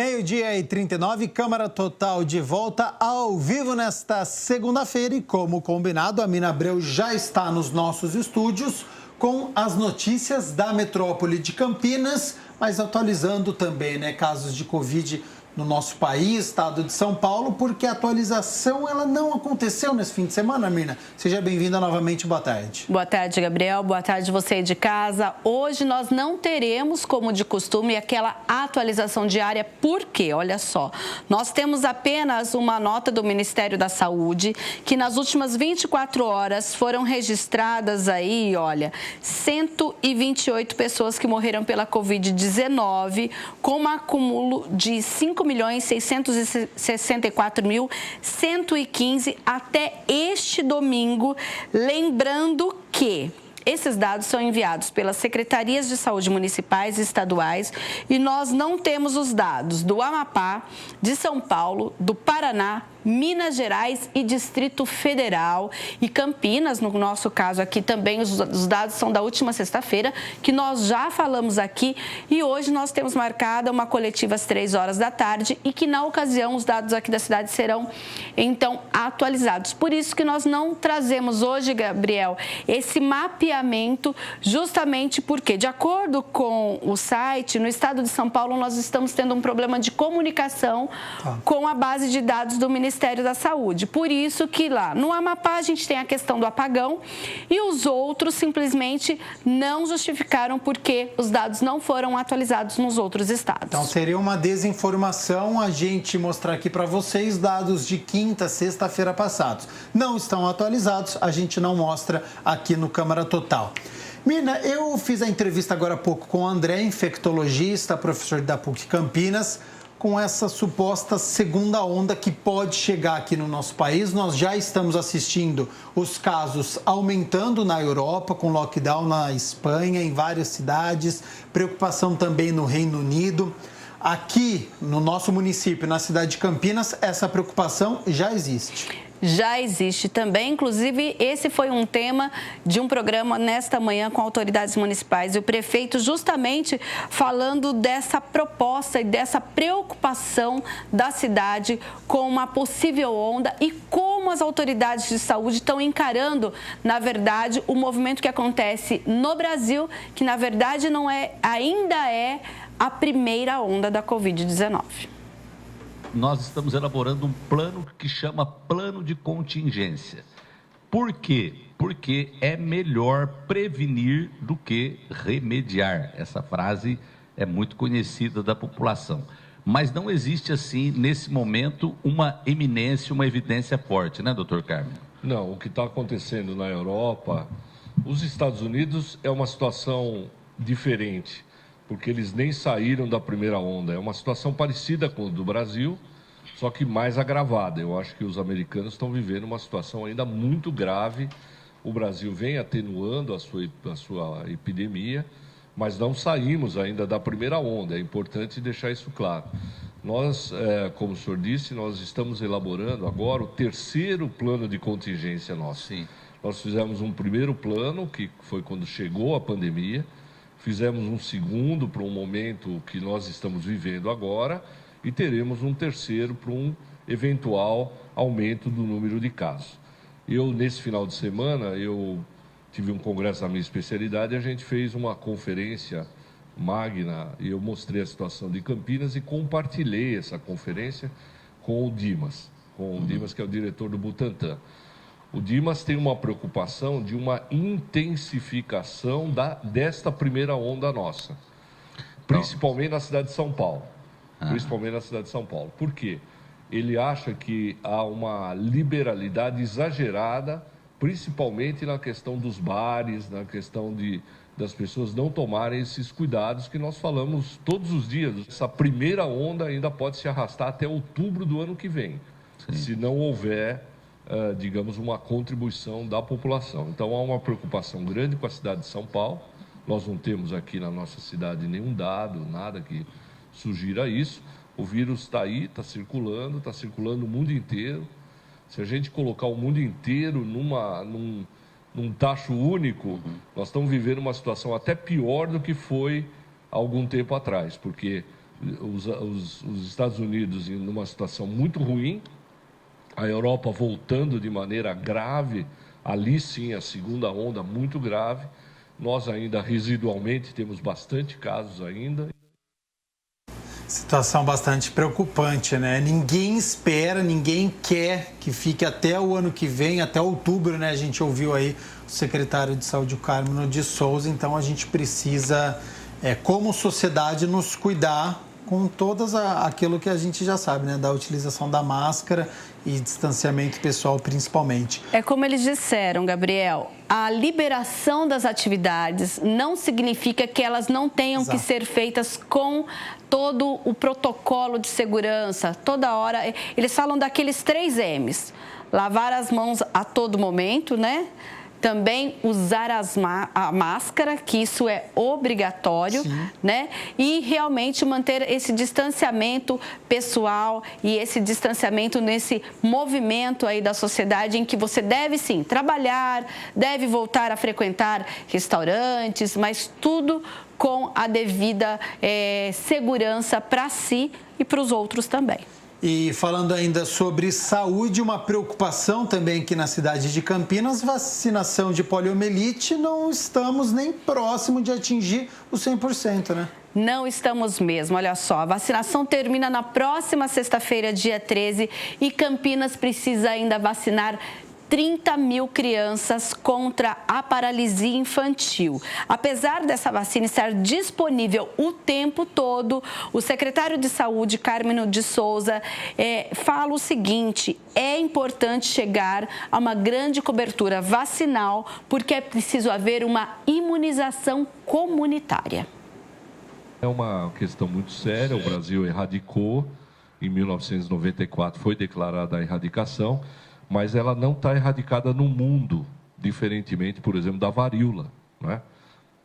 12h39, Câmara Total de volta ao vivo nesta segunda-feira e, como combinado, a Mina Abreu já está nos nossos estúdios com as notícias da metrópole de Campinas, mas atualizando também, casos de Covid no nosso país, estado de São Paulo, porque a atualização ela não aconteceu nesse fim de semana, Mirna. Seja bem-vinda novamente, boa tarde. Boa tarde, Gabriel, boa tarde você aí de casa. Hoje nós não teremos, como de costume, aquela atualização diária, porque, olha só, nós temos apenas uma nota do Ministério da Saúde, que nas últimas 24 horas foram registradas aí, 128 pessoas que morreram pela Covid-19, com um acúmulo de 5.664.115 até este domingo. Lembrando que esses dados são enviados pelas secretarias de saúde municipais e estaduais e nós não temos os dados do Amapá, de São Paulo, do Paraná, Minas Gerais e Distrito Federal e Campinas, no nosso caso aqui também os dados são da última sexta-feira, que nós já falamos aqui, e hoje nós temos marcada uma coletiva às 3 horas da tarde e que na ocasião os dados aqui da cidade serão então atualizados. Por isso que nós não trazemos hoje, Gabriel, esse mapeamento, justamente porque, de acordo com o site, no estado de São Paulo nós estamos tendo um problema de comunicação com a base de dados do Ministério da Saúde. Por isso que lá no Amapá a gente tem a questão do apagão e os outros simplesmente não justificaram porque os dados não foram atualizados nos outros estados. Então seria uma desinformação a gente mostrar aqui para vocês dados de quinta, sexta-feira passados. Não estão atualizados, a gente não mostra aqui no Câmara Total. Mirna, eu fiz a entrevista agora há pouco com o André, infectologista, professor da PUC Campinas, com essa suposta segunda onda que pode chegar aqui no nosso país. Nós já estamos assistindo os casos aumentando na Europa, com lockdown na Espanha, em várias cidades, preocupação também no Reino Unido. Aqui no nosso município, na cidade de Campinas, essa preocupação já existe. Já existe também, inclusive esse foi um tema de um programa nesta manhã com autoridades municipais e o prefeito justamente falando dessa proposta e dessa preocupação da cidade com uma possível onda e como as autoridades de saúde estão encarando, na verdade, o movimento que acontece no Brasil, que na verdade ainda é a primeira onda da Covid-19. Nós estamos elaborando um plano que chama Plano de Contingência. Por quê? Porque é melhor prevenir do que remediar. Essa frase é muito conhecida da população. Mas não existe, assim, nesse momento, uma eminência, uma evidência forte, né, doutor Carmen? Não, o que está acontecendo na Europa, os Estados Unidos é uma situação diferente, porque eles nem saíram da primeira onda. É uma situação parecida com a do Brasil, só que mais agravada. Eu acho que os americanos estão vivendo uma situação ainda muito grave. O Brasil vem atenuando a sua epidemia, mas não saímos ainda da primeira onda. É importante deixar isso claro. Nós, como o senhor disse, nós estamos elaborando agora o terceiro plano de contingência nosso. Sim. Nós fizemos um primeiro plano, que foi quando chegou a pandemia. Fizemos um segundo para um momento que nós estamos vivendo agora e teremos um terceiro para um eventual aumento do número de casos. Nesse final de semana, eu tive um congresso da minha especialidade e a gente fez uma conferência magna e eu mostrei a situação de Campinas e compartilhei essa conferência com o Dimas, que é o diretor do Butantan. O Dimas tem uma preocupação de uma intensificação desta primeira onda nossa, principalmente na cidade de São Paulo. Por quê? Ele acha que há uma liberalidade exagerada, principalmente na questão dos bares, na questão das pessoas não tomarem esses cuidados que nós falamos todos os dias. Essa primeira onda ainda pode se arrastar até outubro do ano que vem, se não houver digamos, uma contribuição da população. Então, há uma preocupação grande com a cidade de São Paulo. Nós não temos aqui na nossa cidade nenhum dado, nada que sugira isso. O vírus está aí, está circulando no mundo inteiro. Se a gente colocar o mundo inteiro num tacho único, nós estamos vivendo uma situação até pior do que foi há algum tempo atrás, porque os Estados Unidos em uma situação muito ruim, a Europa voltando de maneira grave, ali sim a segunda onda muito grave. Nós ainda residualmente temos bastante casos ainda. Situação bastante preocupante, né? Ninguém espera, ninguém quer que fique até o ano que vem, até outubro, né? A gente ouviu aí o secretário de Saúde, o Carmino de Souza. Então, a gente precisa, como sociedade, nos cuidar com todas aquilo que a gente já sabe, né? Da utilização da máscara e distanciamento pessoal, principalmente. É como eles disseram, Gabriel, a liberação das atividades não significa que elas não tenham que ser feitas com todo o protocolo de segurança. Toda hora, eles falam daqueles 3 M's. Lavar as mãos a todo momento, né? Também usar a máscara, que isso é obrigatório, né? E realmente manter esse distanciamento pessoal e esse distanciamento nesse movimento aí da sociedade em que você deve, sim, trabalhar, deve voltar a frequentar restaurantes, mas tudo com a devida segurança para si e para os outros também. E falando ainda sobre saúde, uma preocupação também aqui na cidade de Campinas, vacinação de poliomielite, não estamos nem próximo de atingir os 100%, né? Não estamos mesmo, olha só, a vacinação termina na próxima sexta-feira, dia 13, e Campinas precisa ainda vacinar 30 mil crianças contra a paralisia infantil. Apesar dessa vacina estar disponível o tempo todo, o secretário de Saúde, Carmino de Souza, fala o seguinte: é importante chegar a uma grande cobertura vacinal, porque é preciso haver uma imunização comunitária. É uma questão muito séria, o Brasil erradicou, em 1994 foi declarada a erradicação, mas ela não está erradicada no mundo, diferentemente, por exemplo, da varíola, né?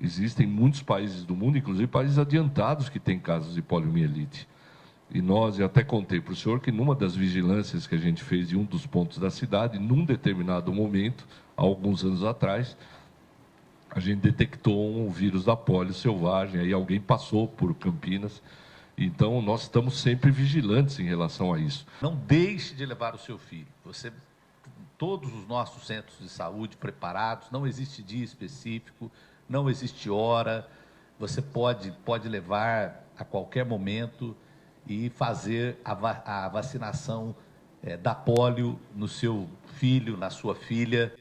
Existem muitos países do mundo, inclusive países adiantados, que têm casos de poliomielite. E nós, eu até contei para o senhor que numa das vigilâncias que a gente fez em um dos pontos da cidade, num determinado momento, há alguns anos atrás, a gente detectou um vírus da polio selvagem, aí alguém passou por Campinas. Então, nós estamos sempre vigilantes em relação a isso. Não deixe de levar o seu filho. Todos os nossos centros de saúde preparados, não existe dia específico, não existe hora. Você pode levar a qualquer momento e fazer a vacinação da polio no seu filho, na sua filha.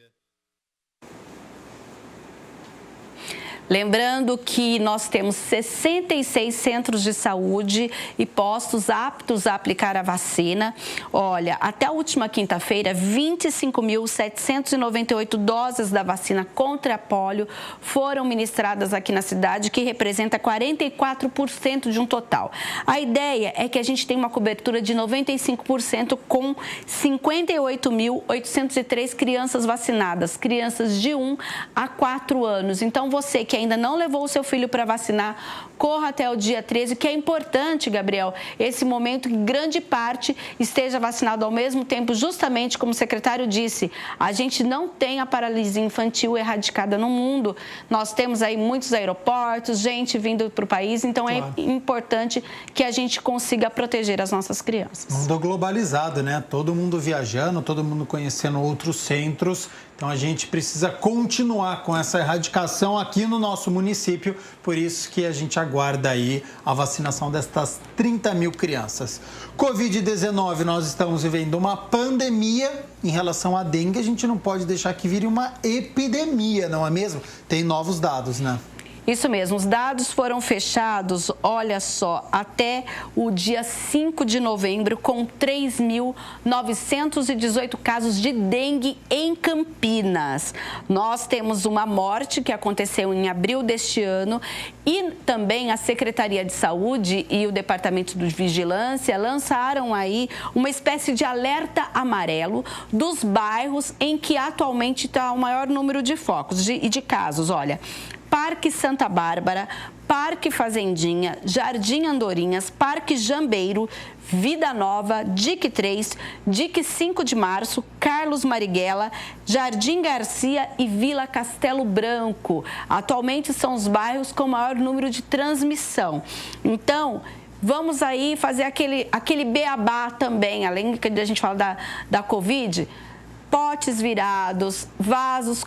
Lembrando que nós temos 66 centros de saúde e postos aptos a aplicar a vacina. Olha, até a última quinta-feira, 25.798 doses da vacina contra a polio foram ministradas aqui na cidade, que representa 44% de um total. A ideia é que a gente tenha uma cobertura de 95% com 58.803 crianças vacinadas, crianças de 1 a 4 anos. Então, você que ainda não levou o seu filho para vacinar, corra até o dia 13, que é importante, Gabriel, esse momento que grande parte esteja vacinado ao mesmo tempo, justamente como o secretário disse, a gente não tem a paralisia infantil erradicada no mundo. Nós temos aí muitos aeroportos, gente vindo para o país, então claro, é importante que a gente consiga proteger as nossas crianças. Mundo globalizado, né? Todo mundo viajando, todo mundo conhecendo outros centros. Então, a gente precisa continuar com essa erradicação aqui no nosso município, por isso que a gente aguarda aí a vacinação destas 30 mil crianças. Covid-19, nós estamos vivendo uma pandemia em relação à dengue, a gente não pode deixar que vire uma epidemia, não é mesmo? Tem novos dados, né? Isso mesmo, os dados foram fechados, olha só, até o dia 5 de novembro, com 3.918 casos de dengue em Campinas. Nós temos uma morte que aconteceu em abril deste ano e também a Secretaria de Saúde e o Departamento de Vigilância lançaram aí uma espécie de alerta amarelo dos bairros em que atualmente está o maior número de focos e de casos, olha. Parque Santa Bárbara, Parque Fazendinha, Jardim Andorinhas, Parque Jambeiro, Vida Nova, DIC 3, DIC 5 de Março, Carlos Marighella, Jardim Garcia e Vila Castelo Branco. Atualmente são os bairros com maior número de transmissão. Então, vamos aí fazer aquele beabá também, além de a gente falar da Covid, potes virados, vasos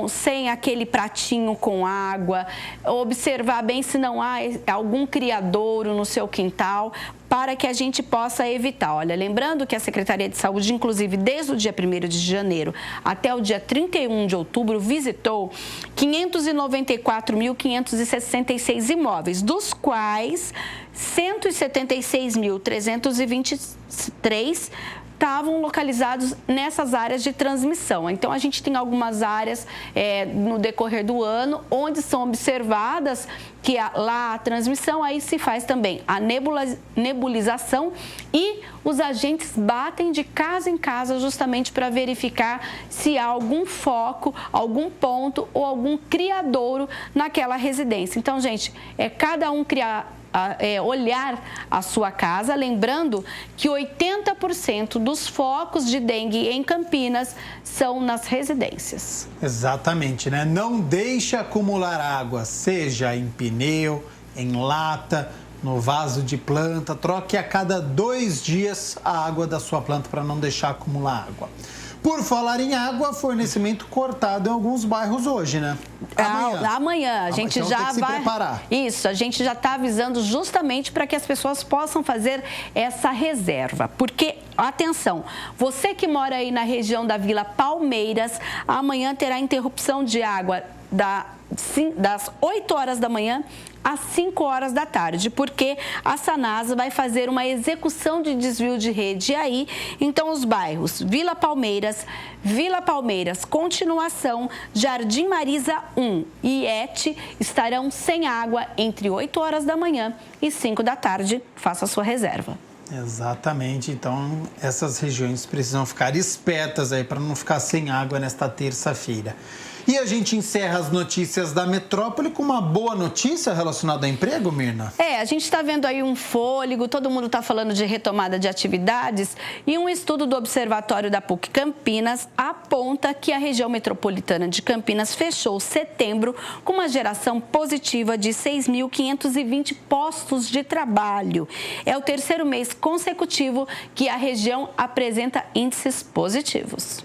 sem aquele pratinho com água, observar bem se não há algum criadouro no seu quintal, para que a gente possa evitar. Olha, lembrando que a Secretaria de Saúde, inclusive desde o dia 1º de janeiro até o dia 31 de outubro, visitou 594.566 imóveis, dos quais 176.323 estavam localizados nessas áreas de transmissão. Então, a gente tem algumas áreas no decorrer do ano onde são observadas que lá a transmissão, aí se faz também a nebulização e os agentes batem de casa em casa justamente para verificar se há algum foco, algum ponto ou algum criadouro naquela residência. Então, gente, cada um olhar a sua casa, lembrando que 80% dos focos de dengue em Campinas são nas residências. Exatamente, né? Não deixe acumular água, seja em pneu, em lata, no vaso de planta. Troque a cada 2 dias a água da sua planta para não deixar acumular água. Por falar em água, fornecimento cortado em alguns bairros hoje, né? Amanhã. A gente então já tem que se vai. Preparar. Isso, a gente já está avisando justamente para que as pessoas possam fazer essa reserva. Porque, atenção, você que mora aí na região da Vila Palmeiras, amanhã terá interrupção de água das 8 horas da manhã às 5 horas da tarde, porque a Sanasa vai fazer uma execução de desvio de rede. E aí, então, os bairros Vila Palmeiras, Continuação, Jardim Marisa 1 e ET estarão sem água entre 8 horas da manhã e 5 da tarde. Faça a sua reserva. Exatamente, então essas regiões precisam ficar espertas aí para não ficar sem água nesta terça-feira. E a gente encerra as notícias da metrópole com uma boa notícia relacionada ao emprego, Mirna? A gente está vendo aí um fôlego, todo mundo está falando de retomada de atividades e um estudo do Observatório da PUC Campinas aponta que a região metropolitana de Campinas fechou setembro com uma geração positiva de 6.520 postos de trabalho. É o terceiro mês consecutivo que a região apresenta índices positivos.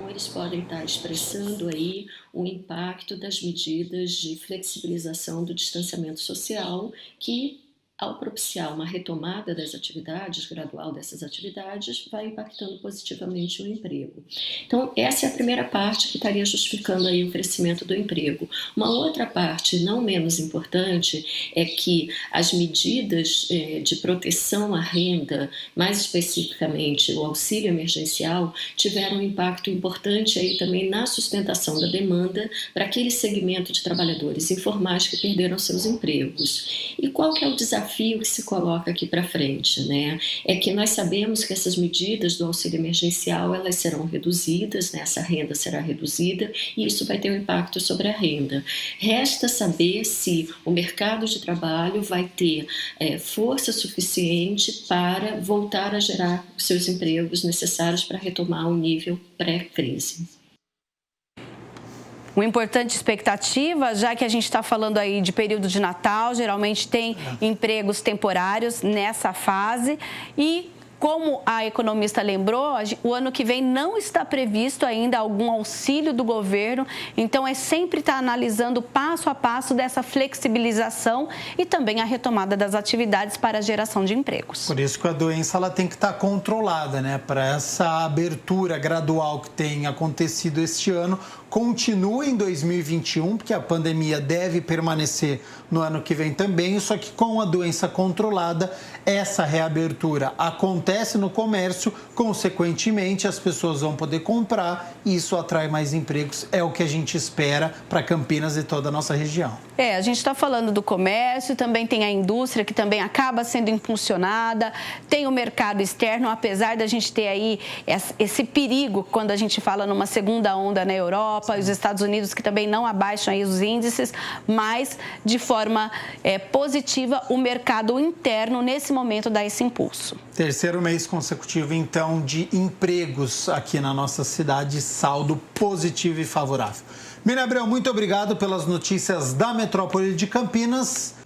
Eles podem estar expressando aí o impacto das medidas de flexibilização do distanciamento social que, ao propiciar uma retomada das atividades, gradual dessas atividades, vai impactando positivamente o emprego. Então, essa é a primeira parte que estaria justificando aí o crescimento do emprego. Uma outra parte, não menos importante, é que as medidas de proteção à renda, mais especificamente o auxílio emergencial, tiveram um impacto importante aí também na sustentação da demanda para aquele segmento de trabalhadores informais que perderam seus empregos. E qual que é o desafio que se coloca aqui para frente, né? É que nós sabemos que essas medidas do auxílio emergencial, elas serão reduzidas, né? Essa renda será reduzida e isso vai ter um impacto sobre a renda. Resta saber se o mercado de trabalho vai ter força suficiente para voltar a gerar os seus empregos necessários para retomar o nível pré-crise. Uma importante expectativa, já que a gente está falando aí de período de Natal, geralmente tem empregos temporários nessa fase e, como a economista lembrou, o ano que vem não está previsto ainda algum auxílio do governo, então é sempre estar analisando passo a passo dessa flexibilização e também a retomada das atividades para a geração de empregos. Por isso que a doença ela tem que estar controlada, né? Para essa abertura gradual que tem acontecido este ano, continue em 2021, porque a pandemia deve permanecer no ano que vem também, só que com a doença controlada, essa reabertura acontece no comércio, consequentemente as pessoas vão poder comprar e isso atrai mais empregos, é o que a gente espera para Campinas e toda a nossa região. A gente está falando do comércio, também tem a indústria que também acaba sendo impulsionada, tem o mercado externo, apesar da gente ter aí esse perigo quando a gente fala numa segunda onda na Europa, os Estados Unidos que também não abaixam aí os índices, mas de forma positiva o mercado interno nesse momento dá esse impulso. Terceiro mês consecutivo, então, de empregos aqui na nossa cidade, saldo positivo e favorável. Mirna Abreu, muito obrigado pelas notícias da metrópole de Campinas.